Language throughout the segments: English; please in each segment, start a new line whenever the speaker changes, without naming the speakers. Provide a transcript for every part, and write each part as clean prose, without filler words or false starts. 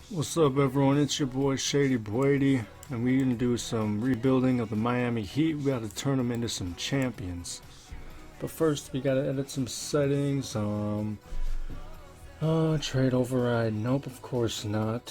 What's up, everyone? It's your boy Shady Brady, and we're gonna do some rebuilding of the Miami Heat. We gotta turn them into some champions. But first, we gotta edit some settings. Trade override. Nope, of course not.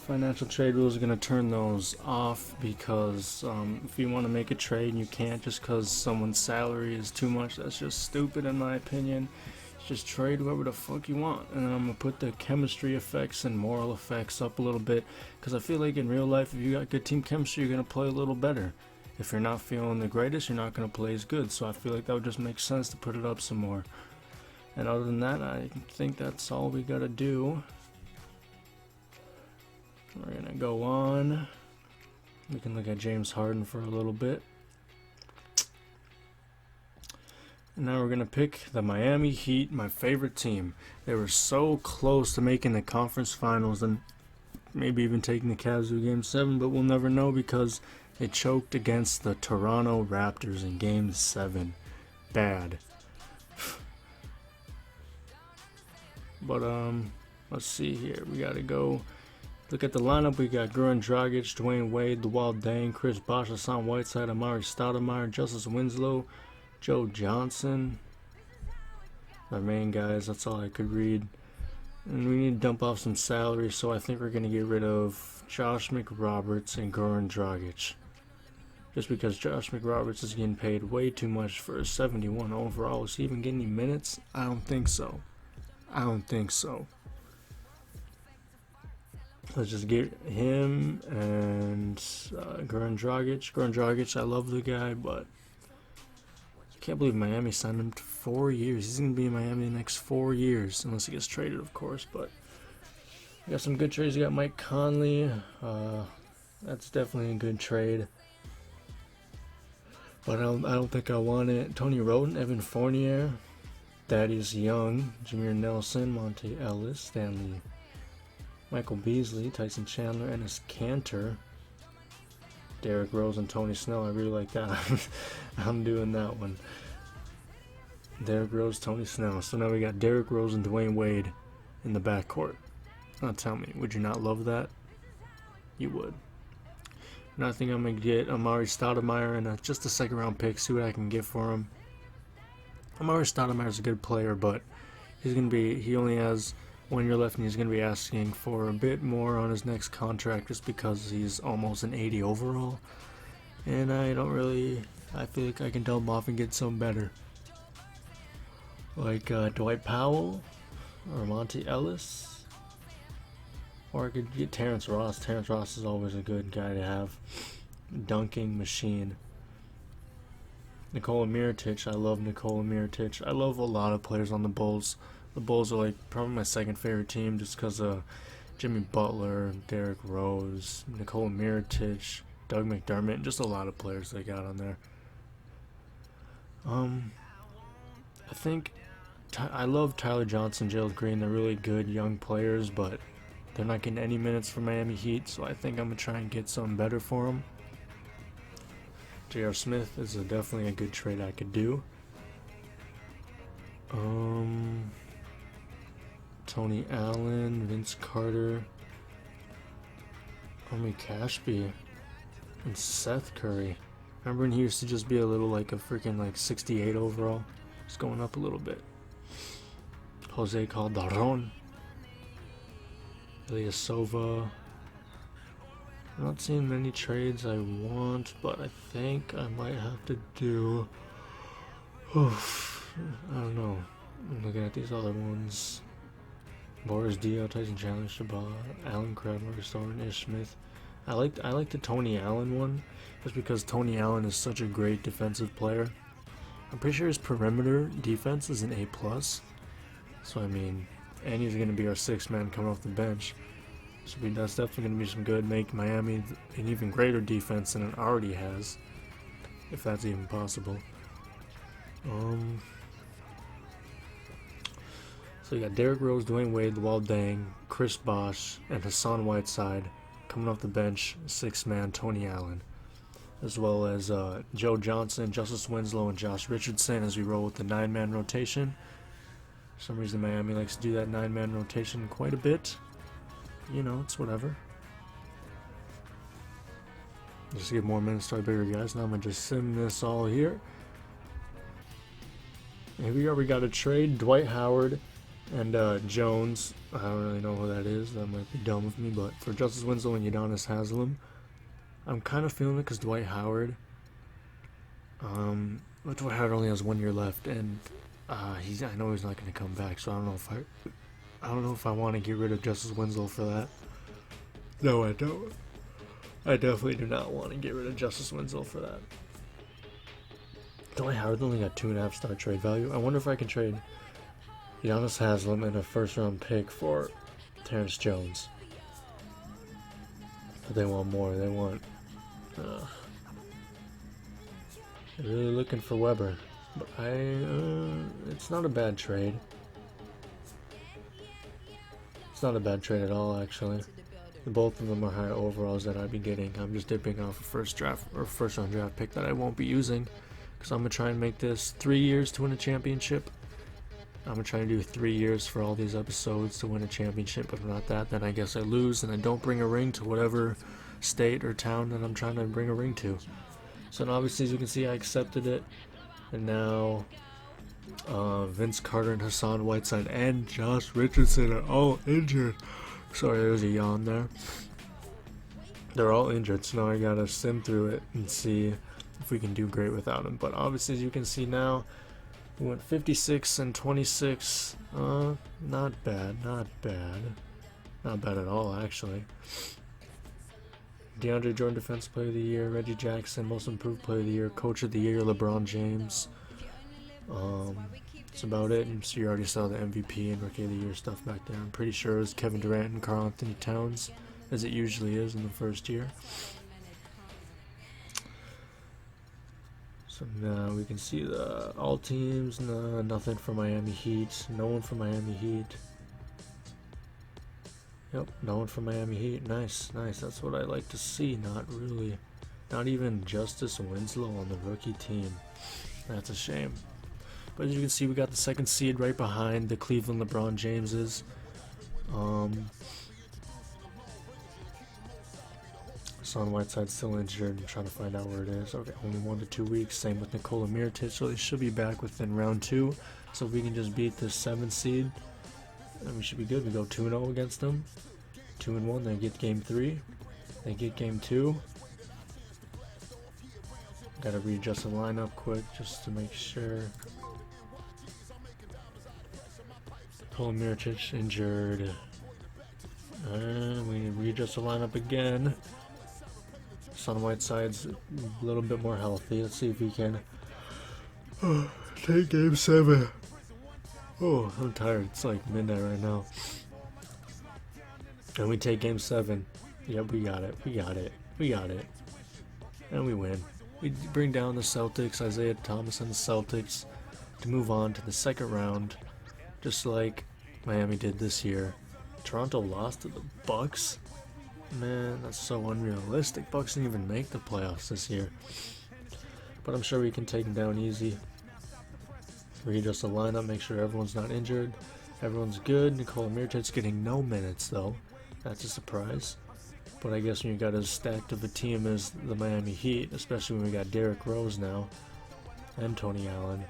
Financial trade rules are gonna turn those off because if you want to make a trade and you can't just because someone's salary is too much, that's just stupid in my opinion. Just trade whoever the fuck you want, and then I'm gonna put the chemistry effects and moral effects up a little bit because I feel like in real life, if you got good team chemistry, you're gonna play a little better. If you're not feeling the greatest, you're not gonna play as good. So I feel like that would just make sense to put it up some more. And other than that, I think that's all we gotta do. We're gonna go on. We can look at James Harden for a little bit. And now we're going to pick the Miami Heat, my favorite team. They were so close to making the conference finals and maybe even taking the Cavs to Game 7, but we'll never know because they choked against the Toronto Raptors in Game 7. Bad. But, let's see here. We got to go look at the lineup. We got Goran Dragic, Dwyane Wade, Dwyane, Chris Bosh, Hassan Whiteside, Amari Stoudemire, Justice Winslow, Joe Johnson. My main guys, that's all I could read. And we need to dump off some salary, so I think we're going to get rid of Josh McRoberts and Goran Dragic. Just because Josh McRoberts is getting paid way too much for a 71 overall. Is he even getting any minutes? I don't think so. Let's just get him and Goran Dragic. Goran Dragic, I love the guy, but can't believe Miami signed him to 4 years. He's going to be in Miami the next 4 years, unless he gets traded, of course. But we got some good trades. We got Mike Conley. That's definitely a good trade. But I don't think I want it. Tony Roden, Evan Fournier, Thaddeus Young, Jameer Nelson, Monte Ellis, Stanley, Michael Beasley, Tyson Chandler, Enes Kanter, Derrick Rose and Tony Snell. I really like that. I'm doing that one. Derrick Rose, Tony Snell. So now we got Derrick Rose and Dwyane Wade in the backcourt. Now tell me, would you not love that? You would. And I think I'm going to get Amari Stoudemire and just a second round pick, see what I can get for him. Amari Stoudemire is a good player, but he only has 1 year left and he's going to be asking for a bit more on his next contract just because he's almost an 80 overall. And I feel like I can dump off and get some better. Like Dwight Powell or Monte Ellis. Or I could get Terrence Ross. Terrence Ross is always a good guy to have. Dunking machine. Nikola Mirotic. I love Nikola Mirotic. I love a lot of players on the Bulls. The Bulls are like probably my second favorite team just because of Jimmy Butler, Derrick Rose, Nikola Mirotic, Doug McDermott, and just a lot of players they got on there. I think I love Tyler Johnson, Gerald Green. They're really good young players, but they're not getting any minutes for Miami Heat, so I think I'm going to try and get something better for them. J.R. Smith is definitely a good trade I could do. Tony Allen, Vince Carter, Omi Cashby, and Seth Curry. Remember when he used to just be a little like a freaking like 68 overall? Just going up a little bit. Jose Calderon, Ilyasova. I'm not seeing many trades I want, but I think I might have to do. I don't know. I'm looking at these other ones. Boris Dio, Tyson Chandler, Shabbat, Alan Crabb, Marcus Thornton, Ish Smith. I like the Tony Allen one, just because Tony Allen is such a great defensive player. I'm pretty sure his perimeter defense is an A+. So I mean, and he's gonna be our sixth man coming off the bench. So that's definitely gonna be some good. Make Miami an even greater defense than it already has, if that's even possible. So you got Derrick Rose, Dwyane Wade, Dwyane, Chris Bosh, and Hassan Whiteside coming off the bench, sixth man Tony Allen, as well as Joe Johnson, Justice Winslow, and Josh Richardson as we roll with the 9-man rotation. For some reason Miami likes to do that 9-man rotation quite a bit. you know, it's whatever. Just to get more minutes to our bigger guys. Now I'm gonna just sim this all here. Here we are. We got a trade. Dwight Howard and Jones. I don't really know who that is. That might be dumb of me, but for Justice Winslow and Udonis Haslem, I'm kind of feeling it because Dwight Howard. Dwight Howard only has 1 year left, and I know he's not going to come back. So I don't know if I want to get rid of Justice Winslow for that. No, I don't. I definitely do not want to get rid of Justice Winslow for that. Dwight Howard only got 2.5 star trade value. I wonder if I can trade Udonis Haslem and a first round pick for Terrence Jones. But they want more. They want. They're really looking for Weber. But it's not a bad trade. It's not a bad trade at all, actually. Both of them are higher overalls that I'd be getting. I'm just dipping off a first round draft pick that I won't be using. Because I'm going to try and make this 3 years to win a championship. I'm going to try and do 3 years for all these episodes to win a championship. If not that, then I guess I lose and I don't bring a ring to whatever state or town that I'm trying to bring a ring to. So now obviously, as you can see, I accepted it. And now Vince Carter and Hassan Whiteside and Josh Richardson are all injured. Sorry, there's a yawn there. They're all injured, so now I gotta sim through it and see if we can do great without him. But obviously, as you can see now, we went 56 and 26. Not bad, not bad. Not bad at all, actually. DeAndre Jordan, Defense Player of the Year. Reggie Jackson, Most Improved Player of the Year. Coach of the Year, LeBron James. That's about it. And so you already saw the MVP and Rookie of the Year stuff back there. I'm pretty sure it was Kevin Durant and Karl Anthony Towns, as it usually is in the first year. So now we can see the all teams. No, nothing for Miami Heat. No one for Miami Heat. Yep, no one for Miami Heat. Nice, nice. That's what I like to see. Not even Justice Winslow on the rookie team. That's a shame. But as you can see, we got the second seed right behind the Cleveland LeBron Jameses. Hassan Whiteside's still injured. I'm trying to find out where it is. Okay, only 1 to 2 weeks. Same with Nikola Mirotic, so they should be back within round 2. So if we can just beat this 7th seed, then we should be good. We go 2-0 against them. 2-1. They get game 3. They get game 2. Gotta readjust the lineup quick just to make sure. Nikola Mirotic injured. And we readjust the lineup again. Hassan Whiteside's a little bit more healthy. Let's see if we can take game 7. Oh, I'm tired. It's like midnight right now. And we take game 7. Yep, we got it. We got it. We got it. And we win. We bring down the Celtics, Isaiah Thomas and the Celtics, to move on to the second round, just like Miami did this year. Toronto lost to the Bucks. Man, that's so unrealistic. Bucks didn't even make the playoffs this year. But I'm sure we can take them down easy. Readjust the lineup, make sure everyone's not injured. Everyone's good. Nikola Mirotic's getting no minutes, though. That's a surprise. But I guess when you got as stacked of a team as the Miami Heat, especially when we got Derrick Rose now, and Tony Allen,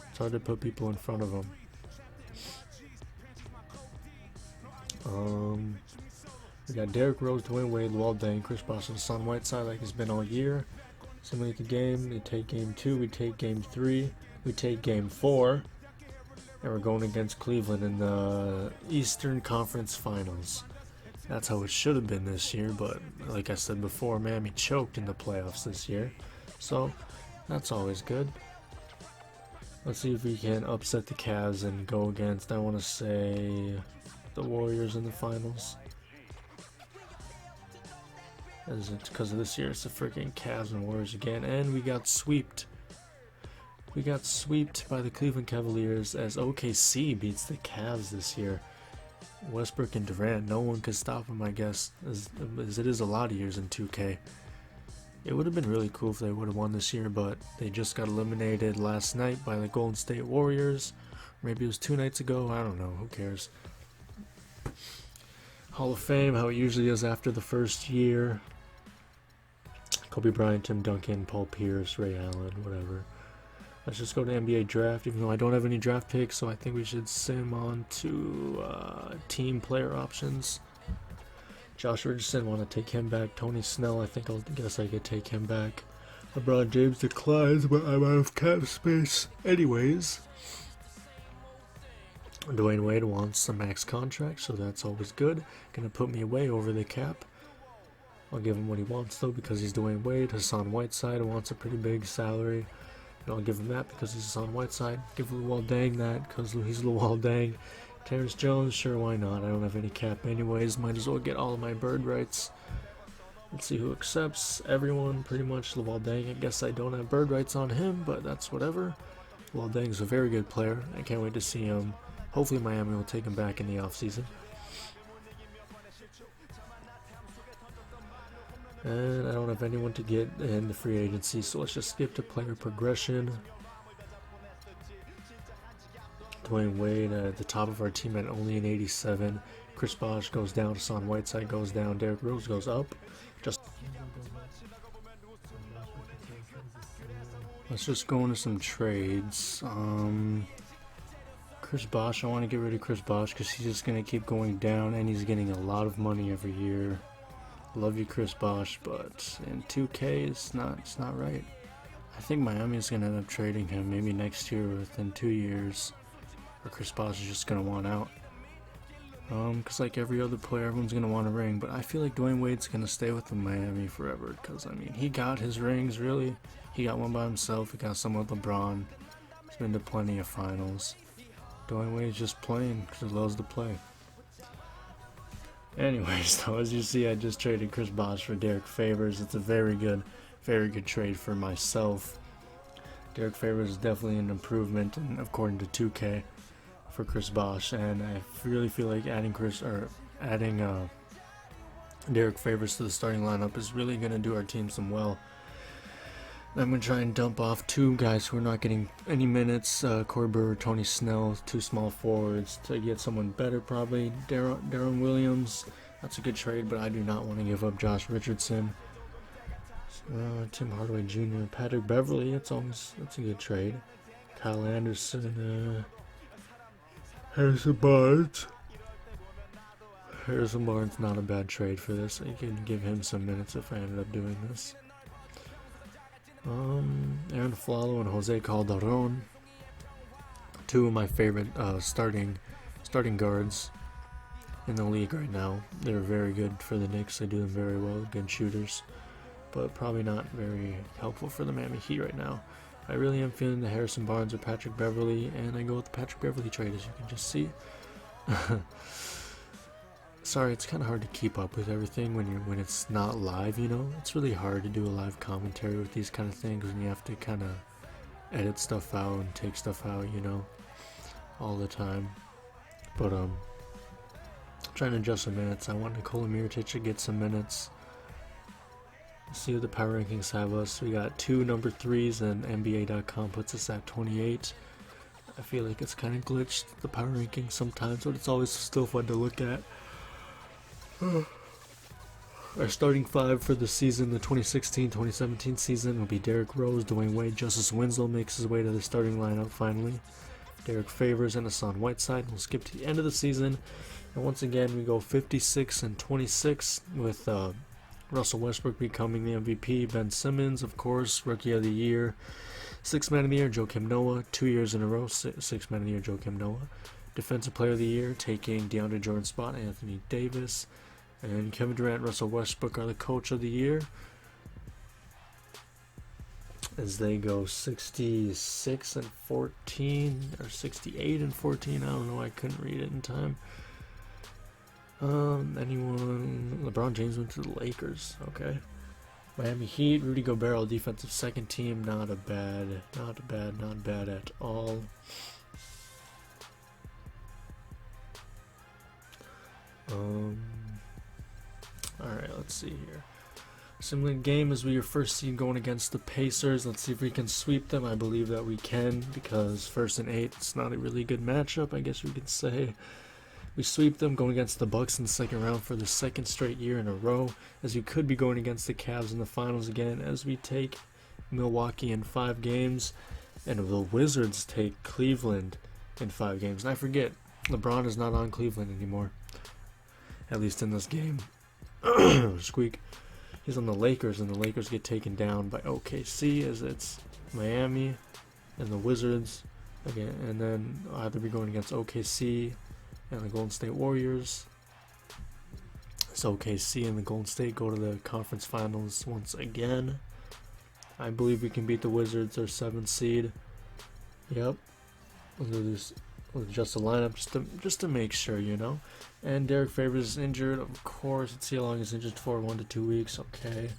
it's hard to put people in front of them. We got Derrick Rose, Dwyane Wade, Luol Deng, Chris Bosh, and Hassan Whiteside like it's been all year. Simulate the game. They take game 2. We take game 3. We take game 4. And we're going against Cleveland in the Eastern Conference Finals. That's how it should have been this year, but like I said before, Miami choked in the playoffs this year. So, that's always good. Let's see if we can upset the Cavs and go against, I want to say, the Warriors in the finals. As it's because of this year, it's the freaking Cavs and Warriors again, and we got sweeped. We got sweeped by the Cleveland Cavaliers as OKC beats the Cavs this year. Westbrook and Durant, no one could stop them, I guess, as it is a lot of years in 2K. It would have been really cool if they would have won this year, but they just got eliminated last night by the Golden State Warriors. Maybe it was 2 nights ago, I don't know, who cares. Hall of Fame, how it usually is after the first year. Kobe Bryant, Tim Duncan, Paul Pierce, Ray Allen, whatever. Let's just go to NBA draft, even though I don't have any draft picks, so I think we should sim on to team player options. Josh Richardson, want to take him back. Tony Snell, I guess I could take him back. LeBron James declines, but I'm out of cap space. Anyways, Dwyane Wade wants a max contract, so that's always good. Gonna put me way over the cap. I'll give him what he wants though, because he's Dwyane Wade. Hassan Whiteside wants a pretty big salary. And I'll give him that because he's Hassan Whiteside. Give Luol Deng that because he's Luol Deng. Terrence Jones, sure, why not? I don't have any cap anyways. Might as well get all of my bird rights. Let's see who accepts. Everyone, pretty much. Luol Deng, I guess I don't have bird rights on him, but that's whatever. Luol Deng's a very good player. I can't wait to see him. Hopefully Miami will take him back in the offseason. And I don't have anyone to get in the free agency, so let's just skip to player progression. Dwyane Wade at the top of our team at only an 87. Chris Bosh goes down. Hassan Whiteside goes down. Derrick Rose goes up. Let's just go into some trades. Chris Bosh, I want to get rid of Chris Bosh because he's just going to keep going down and he's getting a lot of money every year. Love you, Chris Bosh, but in 2K, it's not right. I think Miami is going to end up trading him maybe next year or within 2 years. Or Chris Bosh is just going to want out. Because like every other player, everyone's going to want a ring. But I feel like Dwyane Wade's going to stay with the Miami forever. Because, I mean, he got his rings, really. He got one by himself. He got some with LeBron. He's been to plenty of finals. Dwyane Wade's just playing because he loves to play. Anyways, though, as you see, I just traded Chris Bosh for Derrick Favors. It's a very good trade for myself. Derrick Favors is definitely an improvement, and according to 2K, for Chris Bosh. And I really feel like adding Derrick Favors to the starting lineup is really going to do our team some well. I'm going to try and dump off 2 guys who are not getting any minutes. Corey Brewer, Tony Snell, 2 small forwards to get someone better probably. Darren Williams, that's a good trade, but I do not want to give up Josh Richardson. Tim Hardaway Jr., Patrick Beverly, that's a good trade. Kyle Anderson, Harrison Barnes. Harrison Barnes, not a bad trade for this. I can give him some minutes if I ended up doing this. Aaron Flalo and Jose Calderon, 2 of my favorite starting guards in the league right now. They're very good for the Knicks. They do them very well, good shooters, but probably not very helpful for the Miami Heat right now. I really am feeling the Harrison Barnes or Patrick Beverly, and I go with the Patrick Beverly trade, as you can just see. Sorry, it's kind of hard to keep up with everything when it's not live, you know? It's really hard to do a live commentary with these kind of things when you have to kind of edit stuff out and take stuff out, you know, all the time. But, trying to adjust some minutes. I want Nikola Mirotic to get some minutes. Let's see what the power rankings have us. We got 2 number 3s, and NBA.com puts us at 28. I feel like it's kind of glitched, the power rankings sometimes, but it's always still fun to look at. Our starting 5 for the season, the 2016-2017 season, will be Derrick Rose, Dwyane Wade, Justice Winslow makes his way to the starting lineup finally. Derrick Favors and Hassan Whiteside. We'll skip to the end of the season, and once again we go 56-26 with Russell Westbrook becoming the MVP. Ben Simmons, of course, Rookie of the Year. 6th Man of the Year, Joakim Noah. 2 years in a row, 6th Man of the Year, Joakim Noah. Defensive Player of the Year, taking DeAndre Jordan's spot, Anthony Davis. And Kevin Durant, Russell Westbrook are the Coach of the Year, as they go 66-14 or 68-14. I don't know. I couldn't read it in time. Anyone? LeBron James went to the Lakers. Okay. Miami Heat, Rudy Gobert, defensive second team. Not bad at all. Alright, let's see here. Similar game as we were first seed going against the Pacers. Let's see if we can sweep them. I believe that we can, because 1st and 8, it's not a really good matchup, I guess we could say. We sweep them, going against the Bucks in the second round for the second straight year in a row, as we could be going against the Cavs in the finals again, as we take Milwaukee in 5 games, and the Wizards take Cleveland in 5 games. And I forget, LeBron is not on Cleveland anymore, at least in this game. Squeak. He's on the Lakers, and the Lakers get taken down by OKC, as it's Miami and the Wizards again, and then either be going against OKC and the Golden State Warriors. So OKC and the Golden State go to the conference finals once again. I believe we can beat the Wizards, our 7th seed. Yep. We'll adjust the lineup just to make sure, you know. And Derrick Favors is injured, of course. Let's see how long he's injured for. 1 to 2 weeks. Okay.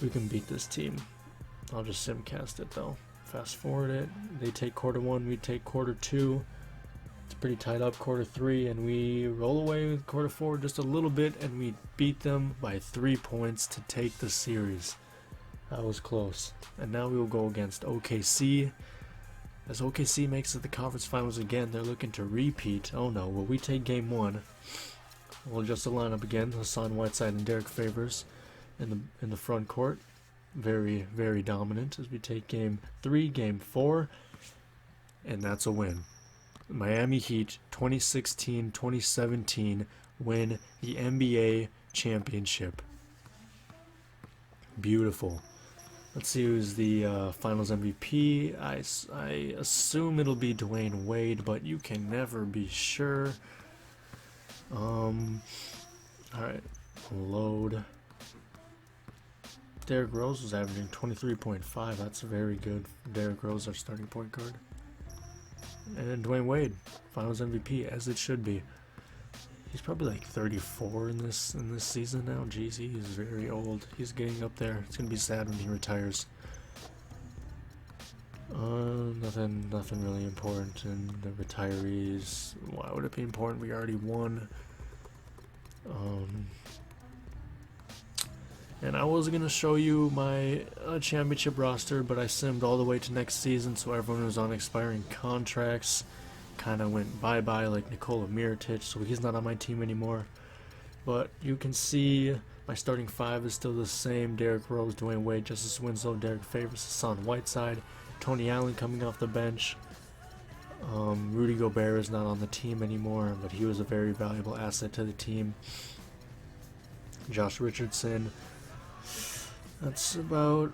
We can beat this team. I'll just simcast it though. Fast forward it. They take quarter 1, we take quarter 2. It's pretty tied up, quarter 3, and we roll away with quarter 4 just a little bit, and we beat them by 3 points to take the series. That was close. And now we will go against OKC. As OKC makes it to the conference finals again, they're looking to repeat. Oh no, well, we take game 1. We'll adjust the lineup again. Hassan Whiteside and Derrick Favors in the front court. Very, very dominant as we take game 3, game 4, and that's a win. Miami Heat 2016-2017 win the NBA championship. Beautiful. Let's see who's the finals MVP. I assume it'll be Dwyane Wade, but you can never be sure. Alright, load. Derrick Rose was averaging 23.5. That's very good. Derrick Rose, our starting point guard. And Dwyane Wade, finals MVP, as it should be. He's probably like 34 in this season now. Jeez, he is very old. He's getting up there. It's gonna be sad when he retires. Nothing really important in the retirees. Why would it be important? We already won. And I was gonna show you my championship roster, but I simmed all the way to next season, so everyone was on expiring contracts. Kind of went bye-bye, like Nikola Mirotic, so he's not on my team anymore. But you can see my starting 5 is still the same. Derrick Rose, Dwyane Wade, Justice Winslow, Derrick Favors, Hassan Whiteside, Tony Allen coming off the bench. Rudy Gobert is not on the team anymore, but he was a very valuable asset to the team. Josh Richardson. That's about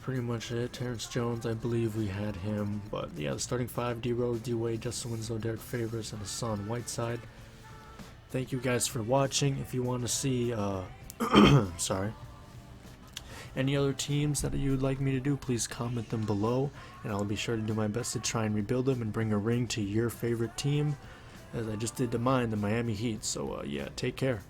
pretty much it. Terrence Jones, I believe we had him. But yeah, the starting 5, D Rose, D Wade, Justin Winslow, Derrick Favors, and Hassan Whiteside. Thank you guys for watching. If you want to see sorry, any other teams that you would like me to do, please comment them below, and I'll be sure to do my best to try and rebuild them and bring a ring to your favorite team, as I just did to mine, the Miami Heat. So yeah, take care.